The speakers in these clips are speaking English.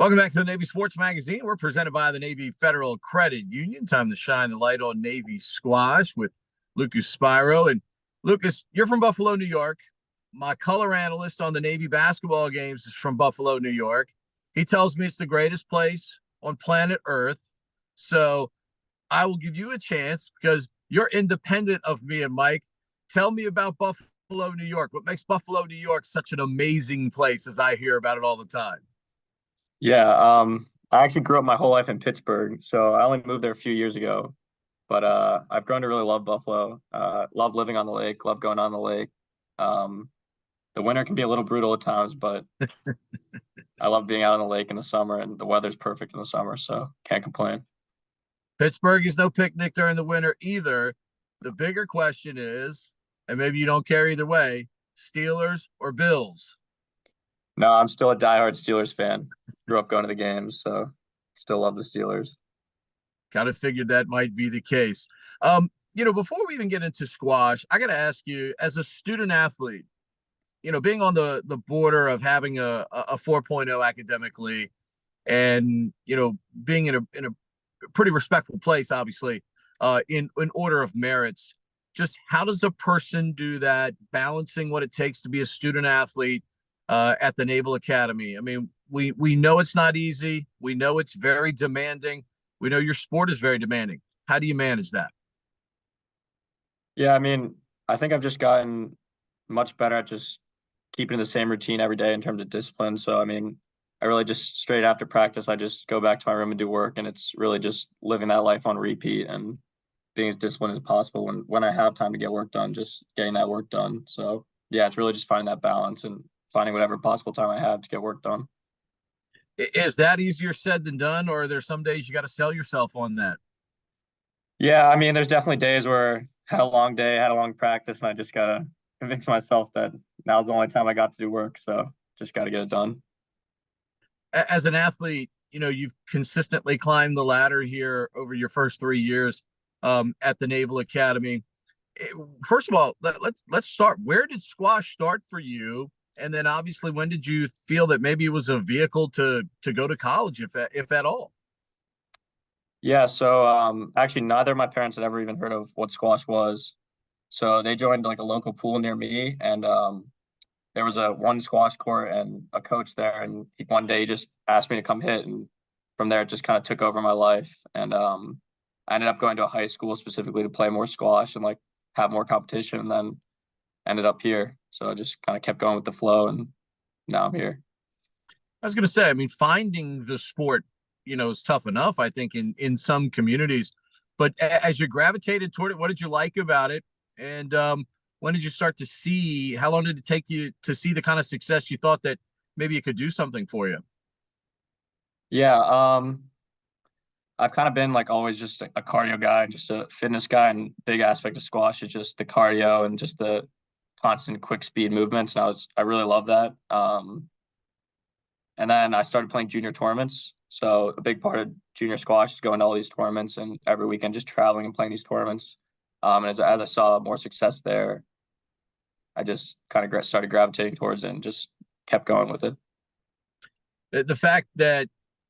Welcome back to the Navy Sports Magazine. We're presented by the Navy Federal Credit Union. Time to shine the light on Navy squash with Lucas Spiro. And Lucas, you're from Buffalo, New York. My color analyst on the Navy basketball games is from Buffalo, New York. He tells me it's the greatest place on planet Earth. So I will give you a chance because you're independent of me and Mike. Tell me about Buffalo, New York. What makes Buffalo, New York such an amazing place as I hear about it all the time? Yeah, I actually grew up my whole life in Pittsburgh, so I only moved there a few years ago. But I've grown to really love Buffalo. Love living on the lake, love going on the lake. Um, the winter can be a little brutal at times, but I love being out on the lake in the summer, and the weather's perfect in the summer, so can't complain. Pittsburgh is no picnic during the winter either. The bigger question is, and maybe you don't care either way, Steelers or Bills? No, I'm still a diehard Steelers fan. Grew up going to the games, so still love the Steelers. Kind of figured that might be the case. Before we even get into squash, I got to ask you, as a student athlete, being on the border of having a 4.0 academically and, being in a pretty respectful place, obviously, in order of merits, just how does a person do that, balancing what it takes to be a student athlete at the Naval Academy? I mean, we know it's not easy. We know it's very demanding. We know your sport is very demanding. How do you manage that? Yeah, I mean, I think I've just gotten much better at just keeping the same routine every day in terms of discipline. So, I mean, I really just straight after practice, I just go back to my room and do work, and it's really just living that life on repeat and being as disciplined as possible when I have time to get work done, just getting that work done. So, yeah, it's really just finding that balance and finding whatever possible time I have to get work done. Is that easier said than done, or are there some days you got to sell yourself on that? Yeah, I mean, there's definitely days where I had a long day, had a long practice, and I just gotta convince myself that now's the only time I got to do work. So just gotta get it done. As an athlete, you've consistently climbed the ladder here over your first 3 years at the Naval Academy. First of all, let's start. Where did squash start for you? And then obviously, when did you feel that maybe it was a vehicle to go to college, if at all? Yeah, so actually neither of my parents had ever even heard of what squash was. So they joined like a local pool near me, and there was a one squash court and a coach there, and one day he just asked me to come hit, and from there it just kind of took over my life. And I ended up going to a high school specifically to play more squash and like have more competition, and then ended up here. So I just kind of kept going with the flow, and now I'm here. I was going to say, I mean, finding the sport, is tough enough, I think, in some communities. But as you gravitated toward it, what did you like about it? And when did you start to see? How long did it take you to see the kind of success you thought that maybe it could do something for you? Yeah, I've kind of been like always just a cardio guy, just a fitness guy, and big aspect of squash is just the cardio and just the constant quick speed movements. And I really love that. And then I started playing junior tournaments. So a big part of junior squash is going to all these tournaments and every weekend just traveling and playing these tournaments. And as I saw more success there, I just kind of started gravitating towards it and just kept going with it. The fact that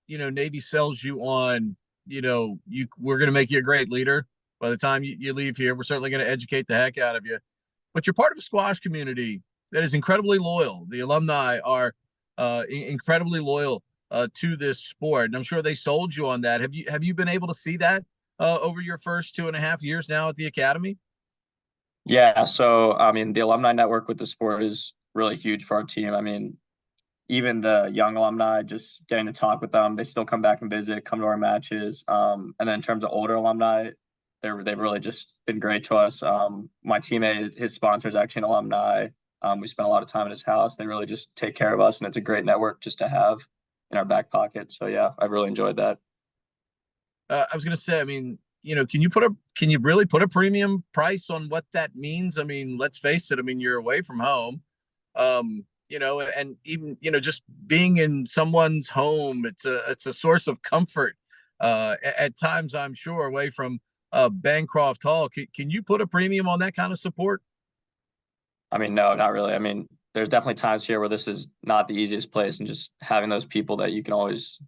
Navy sells you on, we're going to make you a great leader by the time you leave here. We're certainly going to educate the heck out of you. But you're part of a squash community that is incredibly loyal. The alumni are incredibly loyal to this sport, and I'm sure they sold you on that. Have you been able to see that over your first 2.5 years now at the academy? Yeah, so I mean, the alumni network with the sport is really huge for our team. I mean, even the young alumni, just getting to talk with them, they still come back and visit, come to our matches. And then in terms of older alumni, they've really just been great to us. My teammate, his sponsor is actually an alumni. We spent a lot of time at his house. They really just take care of us, and it's a great network just to have in our back pocket. So yeah, I really enjoyed that. I was going to say, I mean, can you really put a premium price on what that means? I mean, let's face it. I mean, you're away from home, and even just being in someone's home, it's a source of comfort. At times, I'm sure, away from Bancroft Hall. Can you put a premium on that kind of support? I mean, no, not really. I mean, there's definitely times here where this is not the easiest place, and just having those people that you can always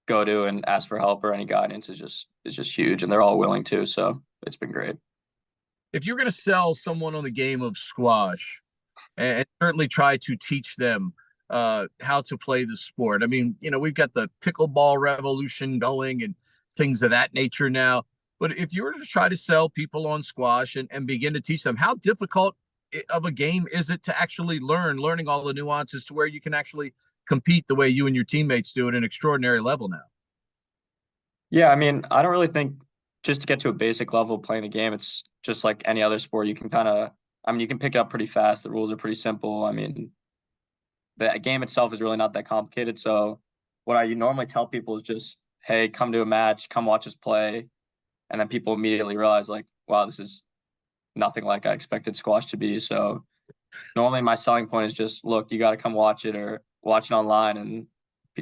go to and ask for help or any guidance is just huge, and they're all willing to. So it's been great. If you're going to sell someone on the game of squash, and certainly try to teach them how to play the sport. I mean, we've got the pickleball revolution going and things of that nature now. But if you were to try to sell people on squash and begin to teach them, how difficult of a game is it to actually learning all the nuances to where you can actually compete the way you and your teammates do at an extraordinary level now? Yeah, I mean, I don't really think just to get to a basic level of playing the game, it's just like any other sport. You can you can pick it up pretty fast. The rules are pretty simple. I mean, the game itself is really not that complicated. So what I normally tell people is just, hey, come to a match, come watch us play. And then people immediately realize, like, wow, this is nothing like I expected squash to be. So normally my selling point is just, look, you got to come watch it or watch it online. And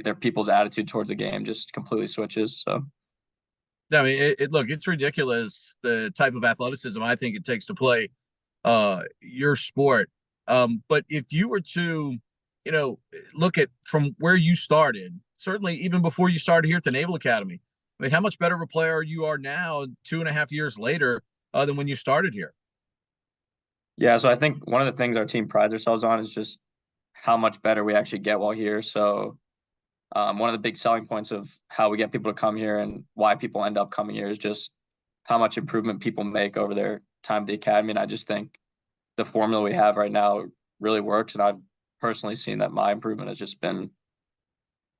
their people's attitude towards the game just completely switches. So I mean, look, it's ridiculous the type of athleticism I think it takes to play your sport. But if you were to, look at from where you started, certainly even before you started here at the Naval Academy, I mean, how much better of a player you are now, 2.5 years later, than when you started here? yeah, so I think one of the things our team prides ourselves on is just how much better we actually get while here. So one of the big selling points of how we get people to come here and why people end up coming here is just how much improvement people make over their time at the academy. And I just think the formula we have right now really works. And I've personally seen that my improvement has just been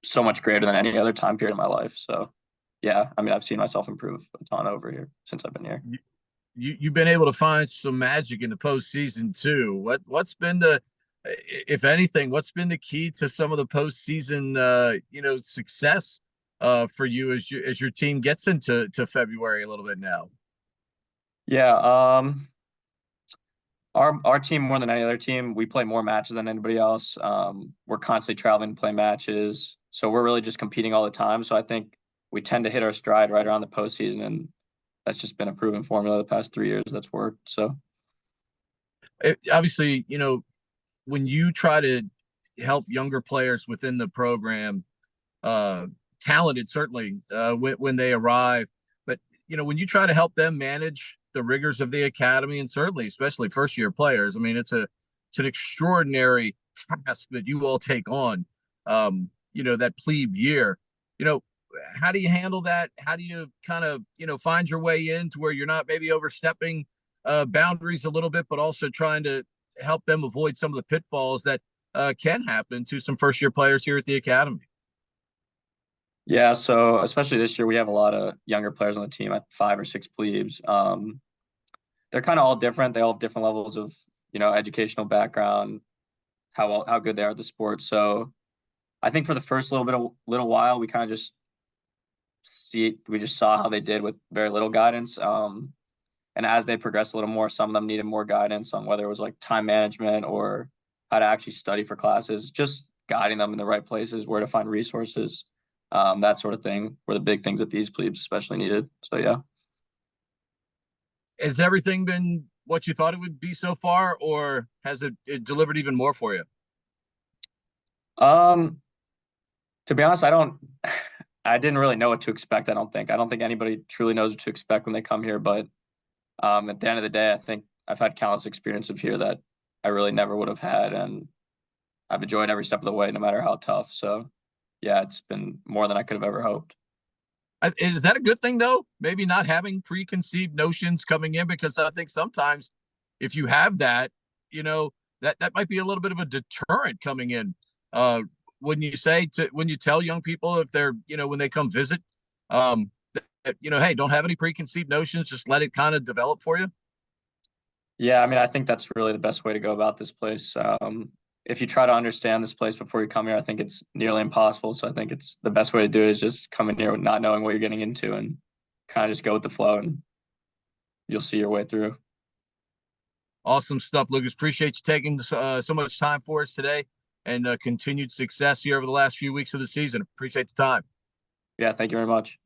so much greater than any other time period in my life. So yeah, I mean, I've seen myself improve a ton over here since I've been here. You've been able to find some magic in the postseason too. What's been the, if anything, what's been the key to some of the postseason success for you as your team gets into February a little bit now? Yeah, our team more than any other team, we play more matches than anybody else. We're constantly traveling to play matches, so we're really just competing all the time. So I think we tend to hit our stride right around the postseason, and that's just been a proven formula the past 3 years that's worked. So Obviously, when you try to help younger players within the program, uh, talented certainly when they arrive, but when you try to help them manage the rigors of the academy, and certainly especially first year players, I mean it's an extraordinary task that you all take on. That plebe year. You know, how do you handle that? How do you kind of find your way in to where you're not maybe overstepping boundaries a little bit, but also trying to help them avoid some of the pitfalls that can happen to some first year players here at the academy? yeah, so especially this year, we have a lot of younger players on the team at 5 or 6 plebes. They're kind of all different. They all have different levels of educational background, how good they are at the sport. So I think for the first little while, we kind of just we just saw how they did with very little guidance. And as they progressed a little more, some of them needed more guidance on whether it was like time management or how to actually study for classes, just guiding them in the right places, where to find resources, that sort of thing were the big things that these plebes especially needed. So yeah. Has everything been what you thought it would be so far, or has it delivered even more for you? Um, to be honest, I don't I didn't really know what to expect, I don't think. I don't think anybody truly knows what to expect when they come here, but at the end of the day, I think I've had countless experience of here that I really never would have had, and I've enjoyed every step of the way, no matter how tough. So yeah, it's been more than I could have ever hoped. Is that a good thing though? Maybe not having preconceived notions coming in, because I think sometimes if you have that, that might be a little bit of a deterrent coming in. Uh, when you say to when you tell young people, if they're when they come visit, that, hey, don't have any preconceived notions, just let it kind of develop for you. Yeah, I mean, I think that's really the best way to go about this place. If you try to understand this place before you come here, I think it's nearly impossible. So I think it's the best way to do it is just come in here with not knowing what you're getting into and kind of just go with the flow, and you'll see your way through. Awesome stuff, Lucas. Appreciate you taking so much time for us today, and continued success here over the last few weeks of the season. Appreciate the time. Yeah, thank you very much.